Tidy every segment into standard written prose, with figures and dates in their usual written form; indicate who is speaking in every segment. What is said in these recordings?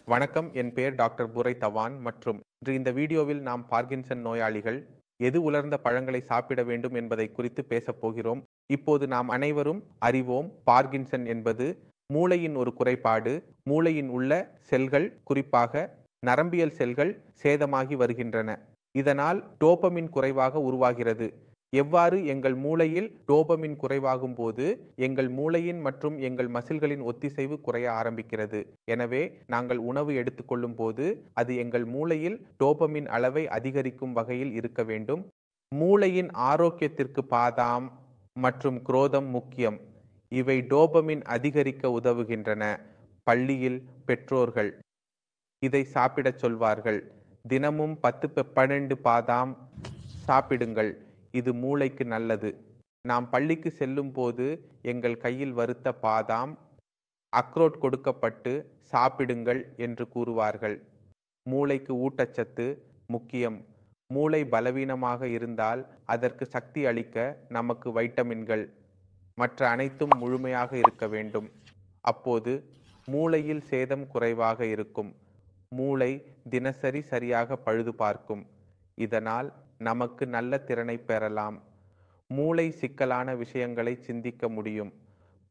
Speaker 1: வணக்கம். என் பெயர் டாக்டர் புரை தவான் மற்றும் இன்று இந்த வீடியோவில் நாம் பார்கின்சன் நோயாளிகள் எது உலர்ந்த பழங்களை சாப்பிட வேண்டும் என்பதை குறித்து பேசப் போகிறோம். இப்போது நாம் அனைவரும் அறிவோம், பார்கின்சன் என்பது மூளையின் ஒரு குறைபாடு. மூளையின் உள்ள செல்கள், குறிப்பாக நரம்பியல் செல்கள் சேதமாகி வருகின்றன. இதனால் டோபமின் குறைவாக உருவாகிறது. எவ்வாறு எங்கள் மூளையில் டோபமின் குறைவாகும் போது எங்கள் மூளையின் மற்றும் எங்கள் மசில்களின் ஒத்திசைவு குறைய ஆரம்பிக்கிறது. எனவே நாங்கள் உணவு எடுத்துக்கொள்ளும் போது அது எங்கள் மூளையில் டோபமின் அளவை அதிகரிக்கும் வகையில் இருக்க வேண்டும். மூளையின் ஆரோக்கியத்திற்கு பாதாம் மற்றும் குரோதம் முக்கியம். இவை டோபமின் அதிகரிக்க உதவுகின்றன. பள்ளியில் பெற்றோர்கள் இதை சாப்பிடச் சொல்வார்கள். தினமும் 10-12 பாதாம் சாப்பிடுங்கள், இது மூளைக்கு நல்லது. நாம் பள்ளிக்கு செல்லும் போது எங்கள் கையில் வறுத்த பாதாம், அக்ரோட் கொடுக்கப்பட்டு சாப்பிடுங்கள் என்று கூறுவார்கள். மூளைக்கு ஊட்டச்சத்து முக்கியம். மூளை பலவீனமாக இருந்தால் அதற்கு சக்தி அளிக்க நமக்கு வைட்டமின்கள் மற்ற அனைத்தும் முழுமையாக இருக்க வேண்டும். அப்போது மூளையில் சேதம் குறைவாக இருக்கும். மூளை தினசரி சரியாக பழுது பார்க்கும். இதனால் நமக்கு நல்ல திறனை பெறலாம். மூளை சிக்கலான விஷயங்களை சிந்திக்க முடியும்.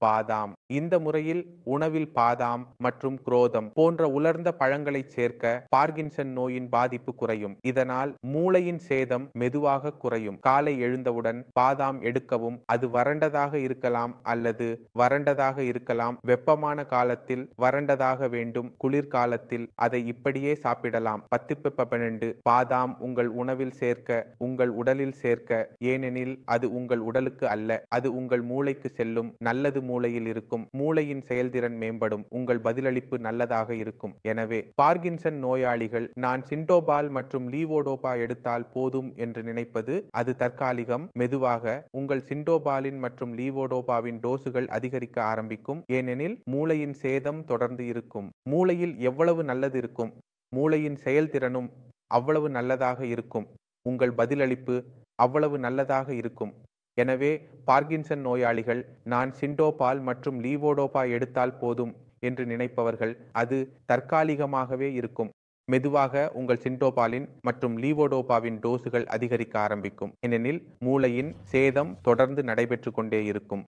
Speaker 1: பாதாம் இந்த முறையில் உணவில் பாதாம் மற்றும் குரோதம் போன்ற உலர்ந்த பழங்களை சேர்க்க பார்கின்சன் நோயின் பாதிப்பு குறையும். இதனால் மூளையின் சேதம் மெதுவாக குறையும். காலை எழுந்தவுடன் பாதாம் எடுக்கவும். அது வறண்டதாக இருக்கலாம் அல்லது வறண்டதாக இருக்கலாம். வெப்பமான காலத்தில் வறண்டதாக வேண்டும். குளிர்காலத்தில் அதை இப்படியே சாப்பிடலாம். 10-12 பாதாம் உங்கள் உணவில் சேர்க்க, உங்கள் உடலில் சேர்க்க. ஏனெனில் அது உங்கள் உடலுக்கு அல்ல, அது உங்கள் மூளைக்கு செல்லும். நல்லது மூளையில் இருக்கும். மூளையின் செயல்திறன் மேம்படும். உங்கள் பதிலளிப்பு நல்லதாக இருக்கும். எனவே பார்கின்சன் நோயாளிகள் நான் சிண்டோபால் மற்றும் லீவோடோபா எடுத்தால் போதும் என்று நினைப்பது அது தற்காலிகம். மெதுவாக உங்கள் சிண்டோபாலின் மற்றும் லீவோடோபாவின் டோசுகள் அதிகரிக்க ஆரம்பிக்கும். ஏனெனில் மூளையின் சேதம் தொடர்ந்து இருக்கும். மூளையில் எவ்வளவு நல்லது இருக்கும், மூளையின் செயல்திறனும் அவ்வளவு நல்லதாக இருக்கும். உங்கள் பதிலளிப்பு அவ்வளவு நல்லதாக இருக்கும். எனவே பார்கின்சன் நோயாளிகள் நான் சிண்டோபால் மற்றும் லீவோடோபா எடுத்தால் போதும் என்று நினைப்பவர்கள் அது தற்காலிகமாகவே இருக்கும். மெதுவாக உங்கள் சிண்டோபாலின் மற்றும் லீவோடோபாவின் டோசுகள் அதிகரிக்க ஆரம்பிக்கும். ஏனெனில் மூளையின் சேதம் தொடர்ந்து நடைபெற்று கொண்டே இருக்கும்.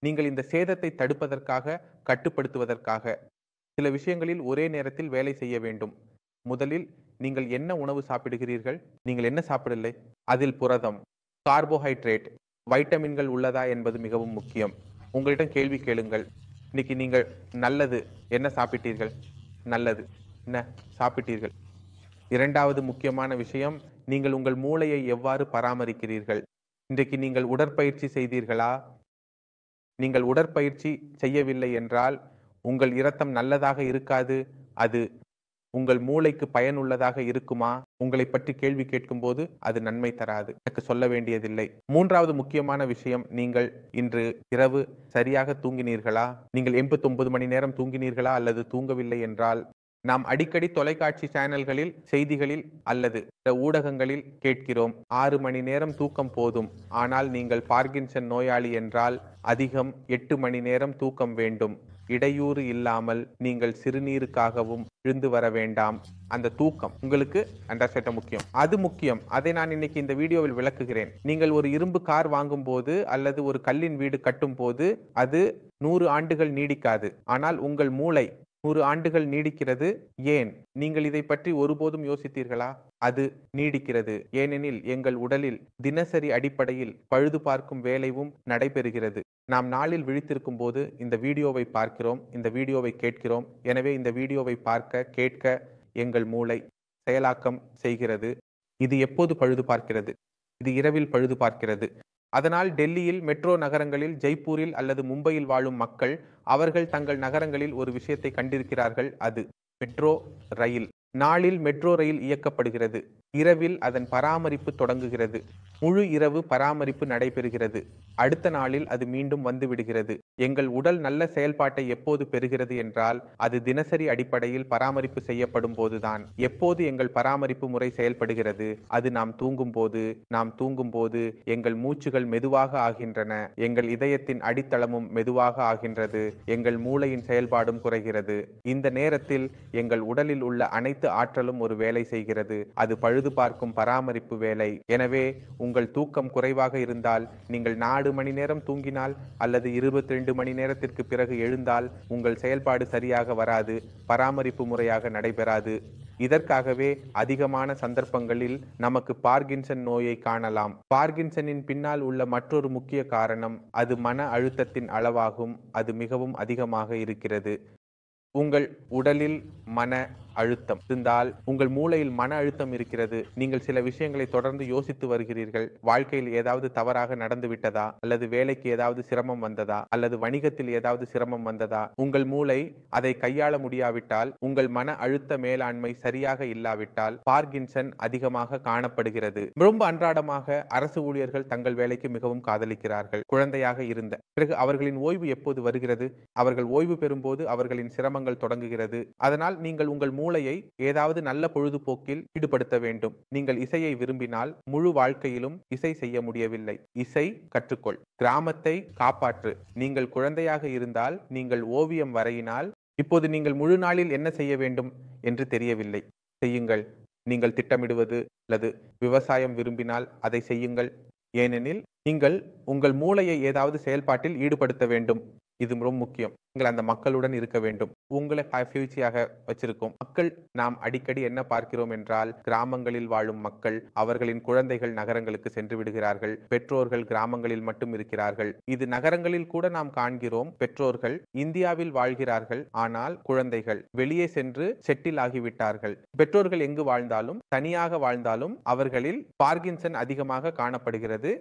Speaker 1: நீங்கள் இந்த சேதத்தை தடுப்பதற்காக, கட்டுப்படுத்துவதற்காக சில விஷயங்களில் ஒரே நேரத்தில் வேலை செய்ய வேண்டும். முதலில் நீங்கள் என்ன உணவு சாப்பிடுகிறீர்கள், நீங்கள் என்ன சாப்பிடலை, அதில் புரதம், கார்போஹைட்ரேட், வைட்டமின்கள் உள்ளதா என்பது மிகவும் முக்கியம். உங்களிடம் கேள்வி கேளுங்கள். இன்னைக்கு நீங்கள் நல்லது என்ன சாப்பிட்டீர்கள், நல்லது என்ன சாப்பிட்டீர்கள். இரண்டாவது முக்கியமான விஷயம், நீங்கள் உங்கள் மூளையை எவ்வாறு பராமரிக்கிறீர்கள். இன்றைக்கு நீங்கள் உடற்பயிற்சி செய்தீர்களா? நீங்கள் உடற்பயிற்சி செய்யவில்லை என்றால் உங்கள் இரத்தம் நல்லதாக இருக்காது. அது உங்கள் மூளைக்கு பயனுள்ளதாக இருக்குமா? உங்களை பற்றி கேள்வி கேட்கும் போது அது நன்மை தராது. எனக்கு சொல்ல வேண்டியதில்லை. மூன்றாவது முக்கியமான விஷயம், நீங்கள் இன்று இரவு சரியாக தூங்கினீர்களா? நீங்கள் 89 மணி நேரம் தூங்கினீர்களா அல்லது தூங்கவில்லை என்றால் நாம் அடிக்கடி தொலைக்காட்சி சேனல்களில், செய்திகளில் அல்லது ஊடகங்களில் கேட்கிறோம் 6 மணி நேரம் தூக்கம் போதும். ஆனால் நீங்கள் பார்கின்சன் நோயாளி என்றால் அதிகம் 8 மணி நேரம் தூக்கம் வேண்டும். இடையூறு இல்லாமல் நீங்கள் சிறுநீருக்காகவும் எழுந்து வர வேண்டாம். அந்த தூக்கம் உங்களுக்கு அண்டர்ஸ்டாண்ட் முக்கியம். அது முக்கியம். அதை நான் இன்னைக்கு இந்த வீடியோவில் விளக்குகிறேன். நீங்கள் ஒரு இரும்பு கார் வாங்கும் போது அல்லது ஒரு கல்லின் வீடு கட்டும் போது அது 100 ஆண்டுகள் நீடிக்காது. ஆனால் உங்கள் மூளை 100 ஆண்டுகள் நீடிக்கிறது. ஏன்? நீங்கள் இதை பற்றி ஒருபோதும் யோசித்தீர்களா? அது நீடிக்கிறது ஏனெனில் எங்கள் உடலில் தினசரி அடிப்படையில் பழுது பார்க்கும் வேலையும் நடைபெறுகிறது. நாம் நாளில் விழித்திருக்கும் போது இந்த வீடியோவை பார்க்கிறோம், இந்த வீடியோவை கேட்கிறோம். எனவே இந்த வீடியோவை பார்க்க, கேட்க எங்கள் மூளை செயலாக்கம் செய்கிறது. இது எப்போது பழுது பார்க்கிறது? இது இரவில் பழுது பார்க்கிறது. அதனால் டெல்லியில் மெட்ரோ நகரங்களில், ஜெய்ப்பூரில் அல்லது மும்பையில் வாழும் மக்கள் அவர்கள் தங்கள் நகரங்களில் ஒரு விஷயத்தை கண்டிருக்கிறார்கள். அது மெட்ரோ ரயில். நாளில் மெட்ரோ ரயில் இயக்கப்படுகிறது. இரவில் அதன் பராமரிப்பு தொடங்குகிறது. முழு இரவு பராமரிப்பு நடைபெறுகிறது. அடுத்த நாளில் அது மீண்டும் வந்துவிடுகிறது. எங்கள் உடல் நல்ல செயல்பாட்டை எப்போது பெறுகிறது என்றால் அது தினசரி அடிப்படையில் பராமரிப்பு செய்யப்படும் போதுதான். எப்போது எங்கள் பராமரிப்பு முறை செயல்படுகிறது? அது நாம் தூங்கும் போது எங்கள் மூச்சுகள் மெதுவாக ஆகின்றன. எங்கள் இதயத்தின் அடித்தளமும் மெதுவாக ஆகின்றது. எங்கள் மூளையின் செயல்பாடும் குறைகிறது. இந்த நேரத்தில் எங்கள் உடலில் உள்ள அனைத்து ஆற்றலும் ஒரு வேலை செய்கிறது. அது பழுது பார்க்கும் பராமரிப்பு வேலை. எனவே உங்கள் தூக்கம் குறைவாக இருந்தால், நீங்கள் 4 மணி நேரம் தூங்கினால் அல்லது 22 மணி நேரத்திற்கு பிறகு எழுந்தால் உங்கள் செயல்பாடு சரியாக வராது, பராமரிப்பு முறையாக நடைபெறாது. இதற்காகவே அதிகமான சந்தர்ப்பங்களில் நமக்கு பார்கின்சன் நோயை காணலாம். பார்கின்சனின் பின்னால் உள்ள மற்றொரு முக்கிய காரணம் அது மன அழுத்தத்தின் அளவாகும். அது மிகவும் அதிகமாக இருக்கிறது. உங்கள் உடலில் மன அழுத்தம் இருந்தால் உங்கள் மூளையில் மன அழுத்தம் இருக்கிறது. நீங்கள் சில விஷயங்களை தொடர்ந்து யோசித்து வருகிறீர்கள். வாழ்க்கையில் ஏதாவது தவறாக நடந்து விட்டதா, அல்லது வேலைக்கு ஏதாவது சிரமம் வந்ததா, அல்லது வணிகத்தில் ஏதாவது சிரமம் வந்ததா? உங்கள் மூளை அதை கையாள முடியாவிட்டால், உங்கள் மன அழுத்த மேலாண்மை சரியாக இல்லாவிட்டால் பார்கின்சன் அதிகமாக காணப்படுகிறது. ரொம்ப அன்றாடமாக அரசு ஊழியர்கள் தங்கள் வேலைக்கு மிகவும் காதலிக்கிறார்கள். குழந்தையாக இருந்த பிறகு அவர்களின் ஓய்வு எப்போது வருகிறது? அவர்கள் ஓய்வு பெறும்போது அவர்களின் சிரமங்கள் தொடங்குகிறது. அதனால் நீங்கள் உங்கள் மூளையை ஏதாவது நல்ல பொழுதுபோக்கில் ஈடுபடுத்த வேண்டும். நீங்கள் இசையை விரும்பினால் முழு வாழ்க்கையிலும் இசை செய்ய முடியவில்லை. இசை கற்றுக்கொள். கிராமத்தை காப்பாற்று. நீங்கள் குழந்தையாக இருந்தால் நீங்கள் ஓவியம் வரையினால் இப்போது நீங்கள் முழு நாளில் என்ன செய்ய வேண்டும் என்று தெரியவில்லை. செய்யுங்கள். நீங்கள் திட்டமிடுவது அல்லது விவசாயம் விரும்பினால் அதை செய்யுங்கள். ஏனெனில் நீங்கள் உங்கள் மூளையை ஏதாவது செயல்பாட்டில் ஈடுபடுத்த வேண்டும். இது ரொம்ப முக்கியம். நீங்கள் அந்த மக்களுடன் இருக்க வேண்டும். உங்களை ஃபியூச்சியாக வச்சிருக்கும் மக்கள். நாம் அடிக்கடி என்ன பார்க்கிறோம் என்றால், கிராமங்களில் வாழும் மக்கள் அவர்களின் குழந்தைகள் நகரங்களுக்கு சென்று விடுகிறார்கள். பெற்றோர்கள் கிராமங்களில் மட்டும் இருக்கிறார்கள். இது நகரங்களில் கூட நாம் காண்கிறோம். பெற்றோர்கள் இந்தியாவில் வாழ்கிறார்கள், ஆனால் குழந்தைகள் வெளியே சென்று செட்டில் ஆகிவிட்டார்கள். பெற்றோர்கள் எங்கு வாழ்ந்தாலும், தனியாக வாழ்ந்தாலும் அவர்களில் பார்கின்சன் அதிகமாக காணப்படுகிறது.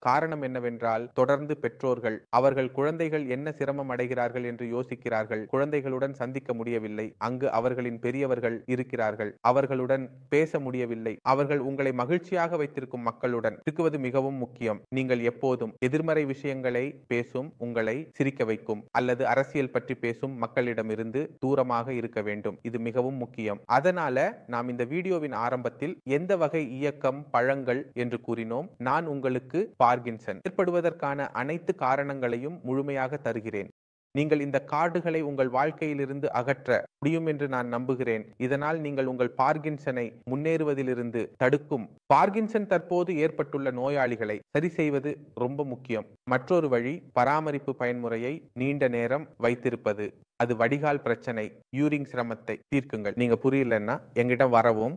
Speaker 1: காரணம் என்னவென்றால், தொடர்ந்து பெற்றோர்கள் அவர்கள் குழந்தைகள் என்ன சிரமம் அடைகிறார்கள் என்று யோசிக்கிறார்கள். குழந்தைகளுடன் சந்திக்க முடியவில்லை. அங்கு அவர்களின் பெரியவர்கள் இருக்கிறார்கள். அவர்களுடன் பேச முடியவில்லை. அவர்கள் உங்களை மகிழ்ச்சியாக வைத்திருக்கும் மக்களுடன் இருக்குவது மிகவும் முக்கியம். நீங்கள் எப்போதும் எதிர்மறை விஷயங்களை பேசும், உங்களை சிரிக்க வைக்கும் அல்லது அரசியல் பற்றி பேசும் மக்களிடமிருந்து தூரமாக இருக்க வேண்டும். இது மிகவும் முக்கியம். அதனால நாம் இந்த வீடியோவின் ஆரம்பத்தில் எந்த வகை இயக்கம், பழங்கள் என்று கூறினோம். நான் உங்களுக்கு பார்கின்சன் ஏற்படுவதற்கான அனைத்து காரணங்களையும் முழுமையாக தருகிறேன். நீங்கள் இந்த கார்டுகளை உங்கள் வாழ்க்கையிலிருந்து அகற்ற முடியும் என்று நான் நம்புகிறேன். இதனால் நீங்கள் உங்கள் பார்கின்சனை முன்னேறுவதிலிருந்து தடுக்கும். பார்கின்சன் தற்போது ஏற்பட்டுள்ள நோயாளிகளை சரி செய்வது ரொம்ப முக்கியம். மற்றொரு வழி பராமரிப்பு பயன்முறையை நீண்ட நேரம் வைத்திருப்பது. அது வடிகால் பிரச்சனை, யூரிங் சிரமத்தை தீர்க்குங்கள். நீங்க புரியலன்னா என்கிட்ட வரவும்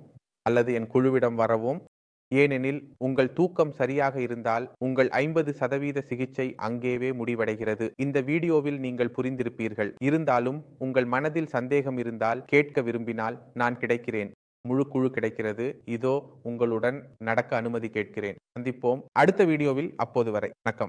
Speaker 1: அல்லது என் குழுவிடம் வரவும். ஏனெனில் உங்கள் தூக்கம் சரியாக இருந்தால் உங்கள் 50% சிகிச்சை அங்கேயே முடிவடைகிறது. இந்த வீடியோவில் நீங்கள் புரிந்திருப்பீர்கள். இருந்தாலும் உங்கள் மனதில் சந்தேகம் இருந்தால், கேட்க விரும்பினால் நான் கிடைக்கிறேன். முழு குழு கிடைக்கிறது. இதோ உங்களுடன் நடக்க அனுமதி கேட்கிறேன். சந்திப்போம் அடுத்த வீடியோவில். அப்போது வரை வணக்கம்.